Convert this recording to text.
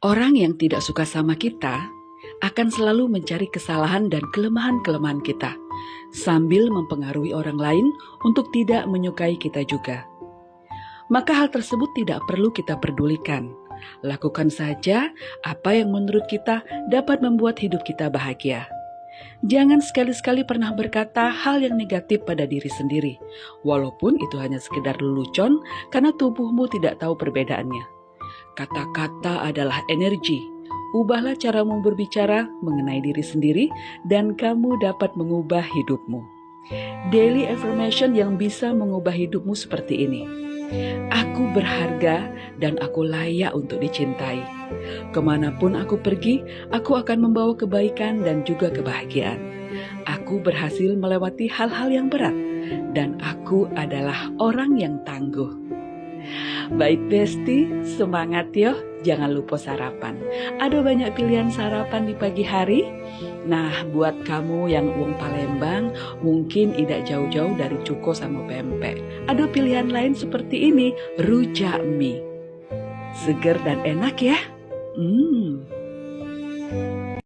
Orang yang tidak suka sama kita akan selalu mencari kesalahan dan kelemahan-kelemahan kita, sambil mempengaruhi orang lain untuk tidak menyukai kita juga. Maka hal tersebut tidak perlu kita pedulikan. Lakukan saja apa yang menurut kita dapat membuat hidup kita bahagia. Jangan sekali-sekali pernah berkata hal yang negatif pada diri sendiri, walaupun itu hanya sekedar lelucon karena tubuhmu tidak tahu perbedaannya. Kata-kata adalah energi. Ubahlah caramu berbicara mengenai diri sendiri dan kamu dapat mengubah hidupmu. Daily affirmation yang bisa mengubah hidupmu seperti ini. Aku berharga dan aku layak untuk dicintai. Kemanapun aku pergi, aku akan membawa kebaikan dan juga kebahagiaan. Aku berhasil melewati hal-hal yang berat dan aku adalah orang yang tangguh. Baik Besti, semangat yo, jangan lupa sarapan. Ada banyak pilihan sarapan di pagi hari. Nah, buat kamu yang wong Palembang, mungkin tidak jauh-jauh dari cuko sama pempek. Ada pilihan lain seperti ini, rujak mie. Seger dan enak ya.